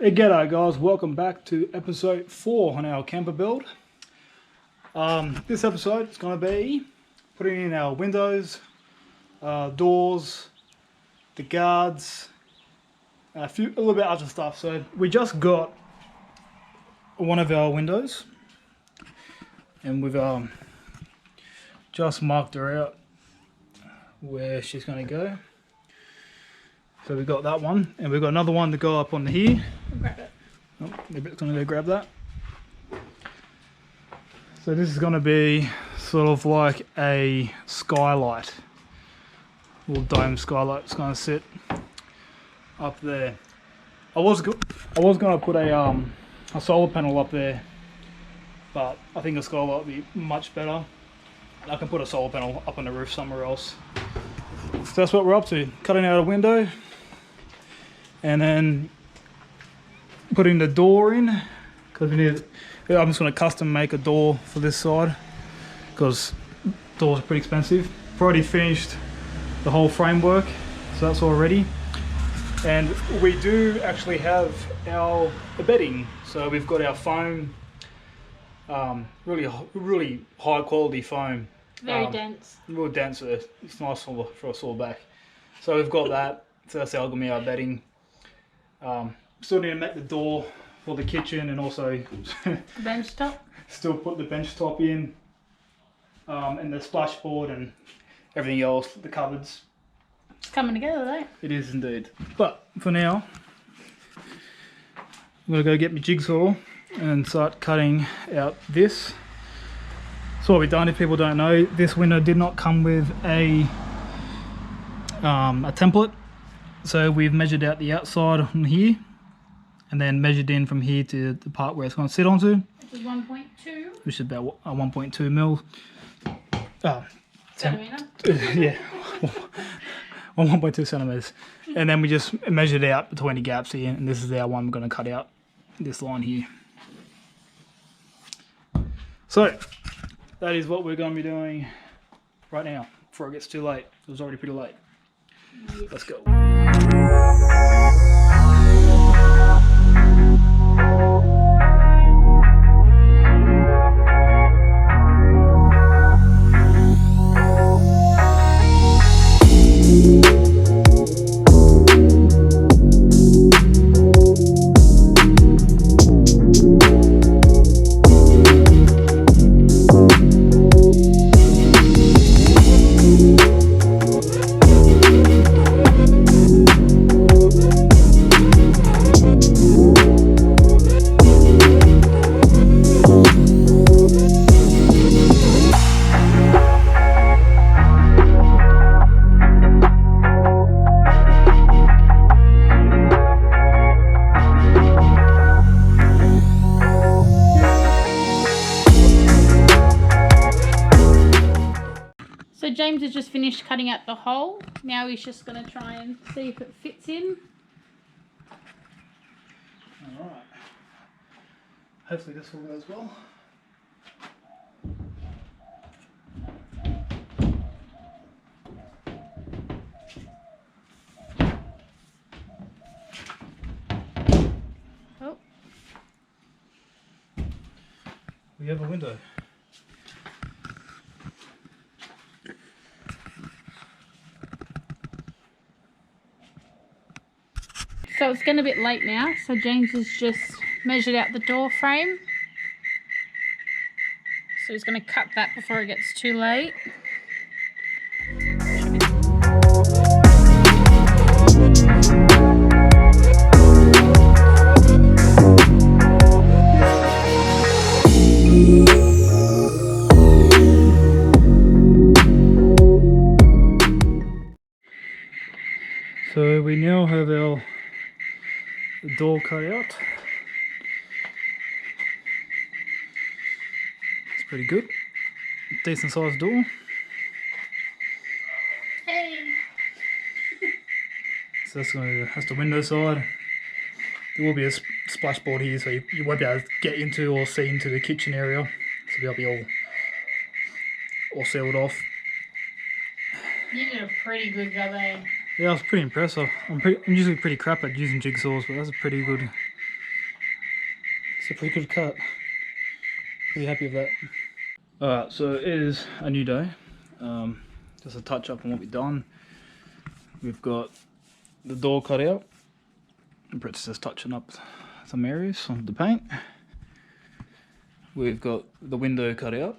Hey, g'day guys, welcome back to episode 4 on our camper build. This episode is going to be putting in our windows, doors, the guards, a little bit other stuff. So we just got one of our windows and we've just marked her out where she's going to go. So we've got that one, and we've got another one to go up on here. Grab it. Oh, maybe it's going to go grab that. So this is going to be sort of like a skylight, little dome skylight. It's going to sit up there. I was going to put a solar panel up there, but I think a skylight would be much better. I can put a solar panel up on the roof somewhere else. So that's what we're up to, cutting out a window and then putting the door in, because I'm just going to custom make a door for this side because doors are pretty expensive. I've already finished the whole framework, so that's all ready. And we do actually have our bedding, so we've got our foam, really high quality foam. Very dense. Real dense, it's nice for a sore back. So we've got that, so that's our bedding. Still need to make the door for the kitchen and also The bench top. Still put the bench top in, and the splashboard and everything else, the cupboards. It's coming together though. It is indeed. But for now, I'm going to go get my jigsaw and start cutting out this. So what we've done, if people don't know, this window did not come with a template. So we've measured out the outside on here and then measured in from here to the part where it's going to sit onto. Which is 1.2. Which is about 1.2 mil. Centimetre. Yeah, 1.2 centimeters. And then we just measured out between the gaps here, and this is our one we're going to cut out, this line here. So that is what we're going to be doing right now before it gets too late. It was already pretty late. Let's go. So James has just finished cutting out the hole. Now he's just going to try and see if it fits in. Alright. Hopefully this will go as well. Oh. We have a window. So it's getting a bit late now, so James has just measured out the door frame. So he's going to cut that before it gets too late. So we now have our door cut out. It's pretty good. Decent sized door. Hey! So that's the window side. There will be a splashboard here, so you won't be able to get into or see into the kitchen area. So they'll be all sealed off. You did a pretty good job, eh? Yeah, I was pretty impressed. I'm usually pretty crap at using jigsaws, but that's a pretty good It's a pretty good cut. Pretty happy with that. Alright, so it is a new day. Just a touch up on what we've done. We've got the door cut out. Brett's just touching up some areas on the paint. We've got the window cut out.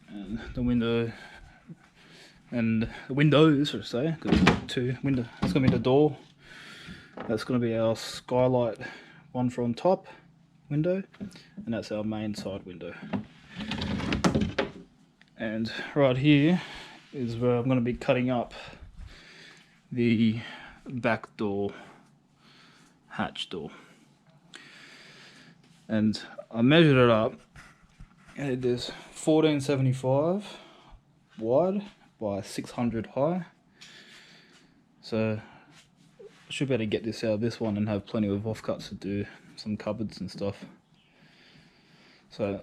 And the windows, should I say, because two windows. That's going to be the door. That's going to be our skylight one from top window, and that's our main side window. And right here is where I'm going to be cutting up the back door hatch door. And I measured it up, and it is 1475 wide by 600 high. So I should be able to get this out of this one and have plenty of offcuts to do some cupboards and stuff. So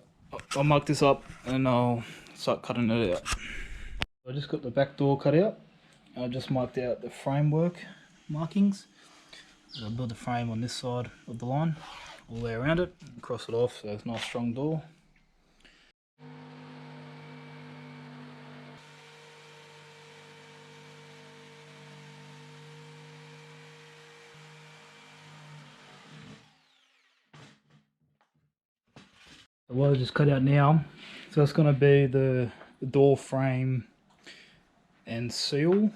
I'll mark this up and I'll start cutting it out. I just got the back door cut out. I just marked out the framework markings. So I'll build the frame on this side of the line, all the way around it, and cross it off so it's a nice strong door. What I just cut out now, so that's going to be the door frame and seal.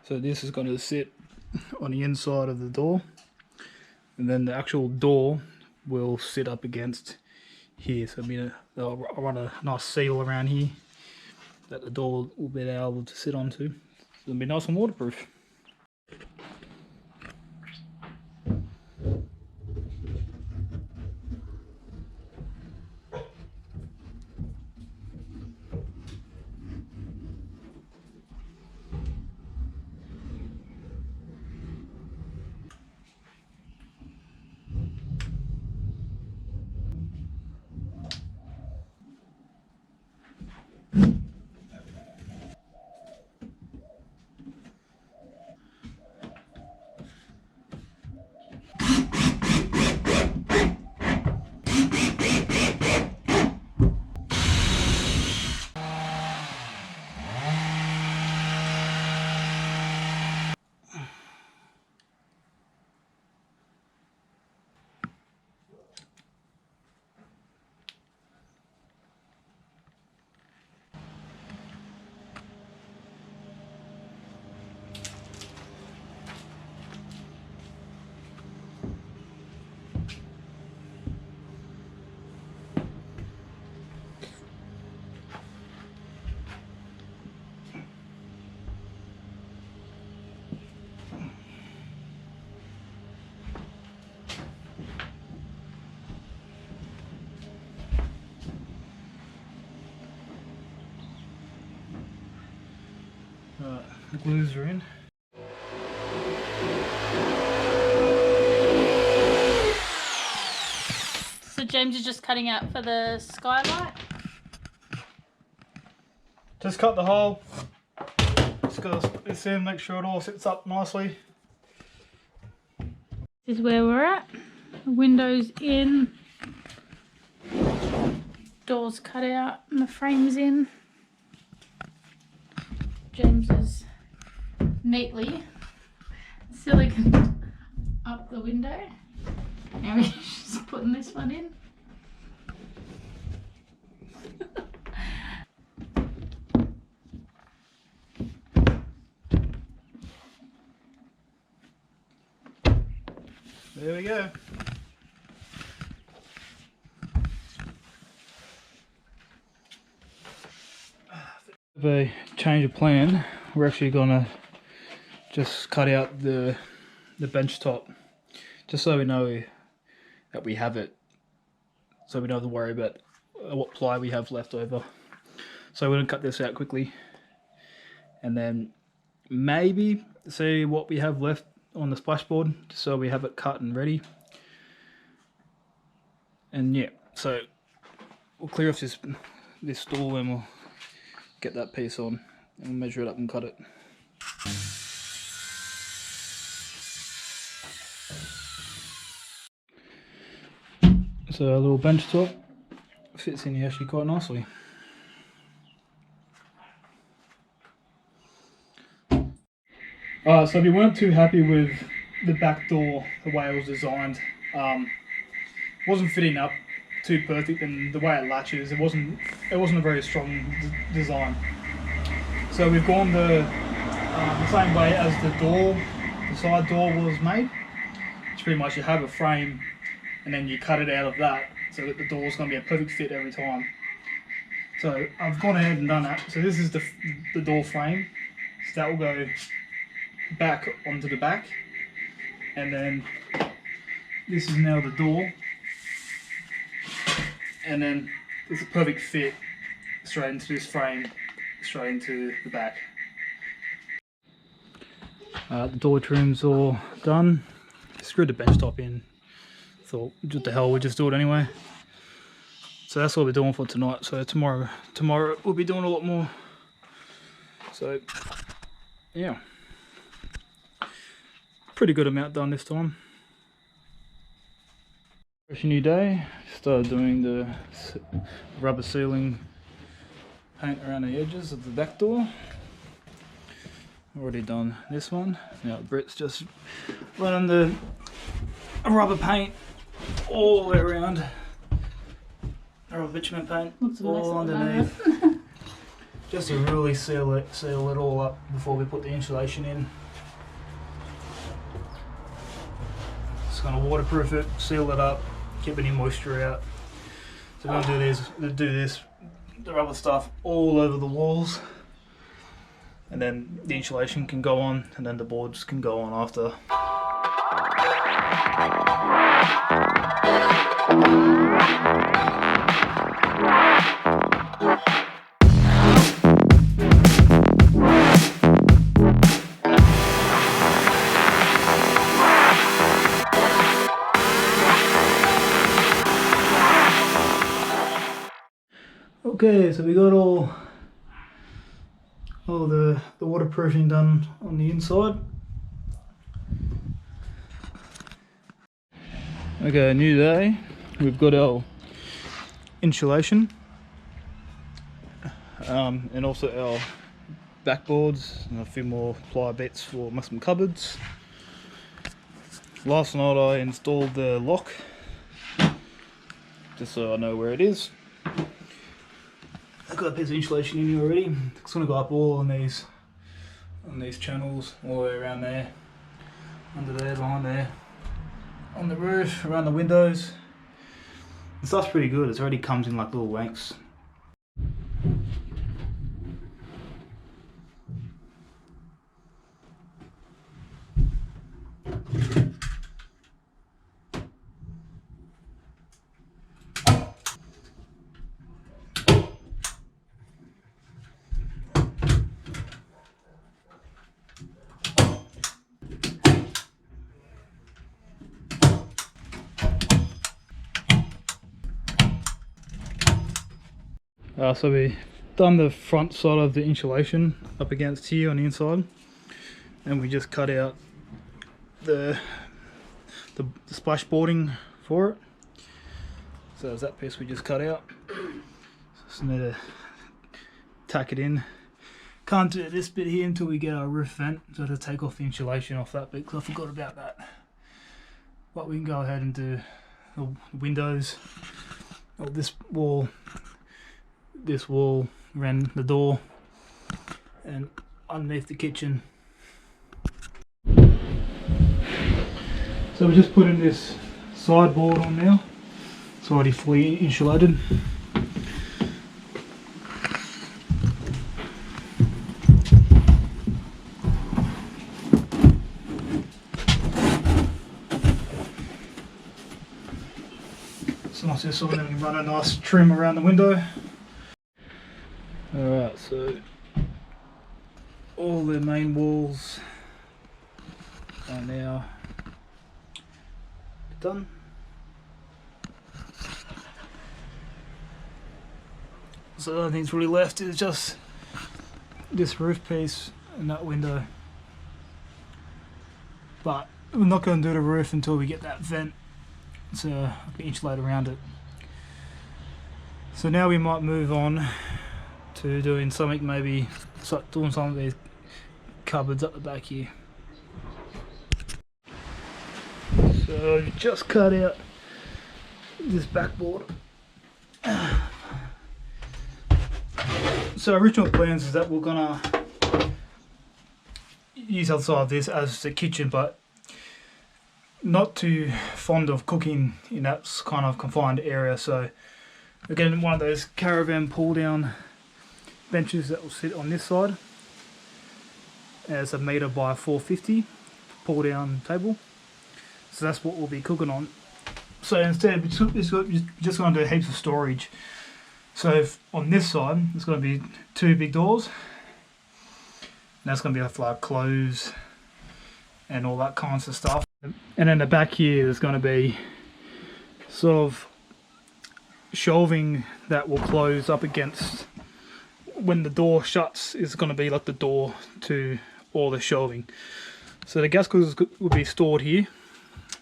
So this is going to sit on the inside of the door, and then the actual door will sit up against here. So I'll run a nice seal around here that the door will be able to sit onto. It'll be nice and waterproof. The glues are in. So James is just cutting out for the skylight. Just cut the hole. Just got to put this in, make sure it all sits up nicely. This is where we're at. The windows in. Doors cut out and the frame's in. James is neatly silicon up the window. Now he's just putting this one in. There we go. A change of plan. We're actually gonna just cut out the bench top, just so we know that we have it, so we don't have to worry about what ply we have left over. So we're gonna cut this out quickly, and then maybe see what we have left on the splashboard, just so we have it cut and ready. And yeah, so we'll clear off this stool and we'll get that piece on and measure it up and cut it. It's a little bench top, fits in here actually quite nicely. So we weren't too happy with the back door, the way it was designed. Wasn't fitting up too perfect, and the way it latches, it wasn't a very strong design. So we've gone the same way as the side door was made. It's pretty much you have a frame and then you cut it out of that so that the door's going to be a perfect fit every time. So I've gone ahead and done that. So this is the door frame. So that will go back onto the back, and then this is now the door, and then it's a perfect fit straight into this frame, straight into the back. The door trim's all done. Screwed the bench top in. Thought, what the hell, we'll just do it anyway. So that's what we're doing for tonight. So tomorrow we'll be doing a lot more. So yeah, pretty good amount done this time. Fresh new day. Started doing the rubber sealing paint around the edges of the back door. Already done this one. Now Britt's just running the rubber paint all the way around. Rubber bitumen paint all underneath. Just to really seal it all up before we put the insulation in. Just gonna waterproof it, seal it up, keep any moisture out. So we're gonna do this, the rubber stuff all over the walls, and then the insulation can go on, and then the boards can go on after. Okay, so we got all the waterproofing done on the inside. Okay, new day. We've got our insulation and also our backboards and a few more ply bits for some cupboards. Last night I installed the lock just so I know where it is. I've got a piece of insulation in here already. It's going to go up all on these channels, all the way around there, under there, behind there, on the roof, around the windows. The stuff's pretty good. It already comes in like little wanks. So we done the front side of the insulation up against here on the inside, and we just cut out the splashboarding for it. So there's that piece we just cut out. Just need to tack it in. Can't do this bit here until we get our roof vent, so to take off the insulation off that bit, because I forgot about that. But we can go ahead and do the windows, or this wall around the door, and underneath the kitchen. So we just put in this sideboard on now. It's already fully insulated. So once this on, then we can run a nice trim around the window. Alright, so all the main walls are now done. So the only thing's really left is just this roof piece and that window. But we're not going to do the roof until we get that vent it's like an insulate around it. So now we might move on to doing something, maybe doing some of these cupboards up the back here. So I've just cut out this backboard. So original plans is that we're gonna use outside this as the kitchen, but not too fond of cooking in that kind of confined area. So we're getting one of those caravan pull down benches that will sit on this side. It's a 1 by 450 pull down table. So that's what we'll be cooking on. So instead, we're just going to do heaps of storage. So on this side, it's going to be 2 big doors. And that's going to be for like clothes and all that kinds of stuff. And then the back here, there's going to be sort of shelving that will close up against, when the door shuts, is going to be like the door to all the shelving. So the gas cookers will be stored here.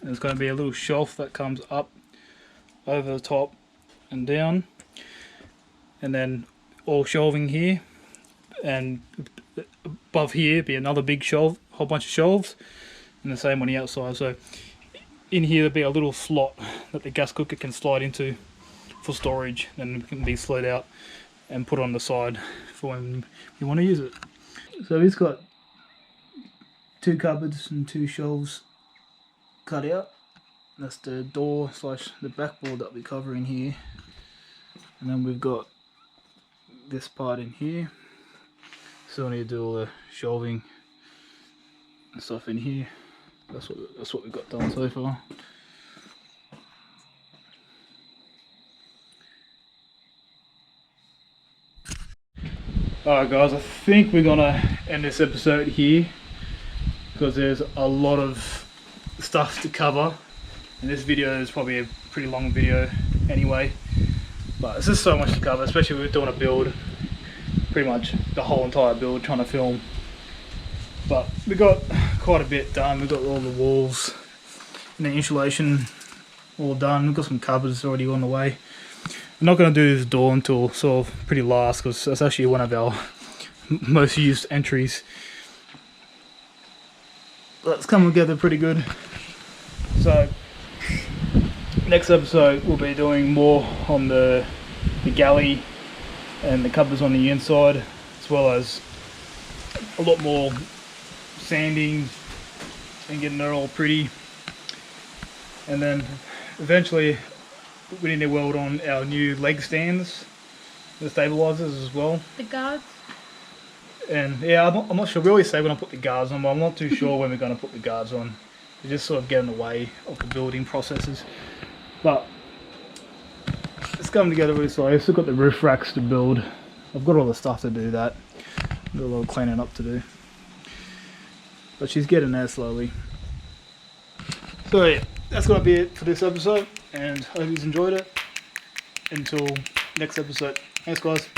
There's going to be a little shelf that comes up over the top and down, and then all shelving here, and above here be another big shelf, whole bunch of shelves, and the same on the outside. So in here there'll be a little slot that the gas cooker can slide into for storage, and it can be slid out and put on the side for when you want to use it. So it's got 2 cupboards and 2 shelves cut out. That's the door slash the backboard that we're covering here, and then we've got this part in here. Still need to do all the shelving and stuff in here. That's what we've got done so far. Alright guys, I think we're gonna end this episode here because there's a lot of stuff to cover, and this video is probably a pretty long video anyway, but there's just so much to cover, especially if we're doing a build, pretty much the whole entire build, trying to film. But we got quite a bit done. We've got all the walls and the insulation all done. We've got some cupboards already on the way. I'm not going to do this door until sort of pretty last, because that's actually one of our most used entries. But it's come together pretty good. So next episode we'll be doing more on the galley and the cupboards on the inside, as well as a lot more sanding and getting it all pretty. And then eventually we need to weld on our new leg stands, the stabilizers as well. The guards. And yeah, I'm not sure. We always say we're going to put the guards on, but I'm not too sure when we're going to put the guards on. They just sort of get in the way of the building processes. But it's coming together really slowly. I've still got the roof racks to build. I've got all the stuff to do that. Got a little cleaning up to do. But she's getting there slowly. So yeah, that's going to be it for this episode, and I hope you enjoyed it. Until next episode. Thanks guys.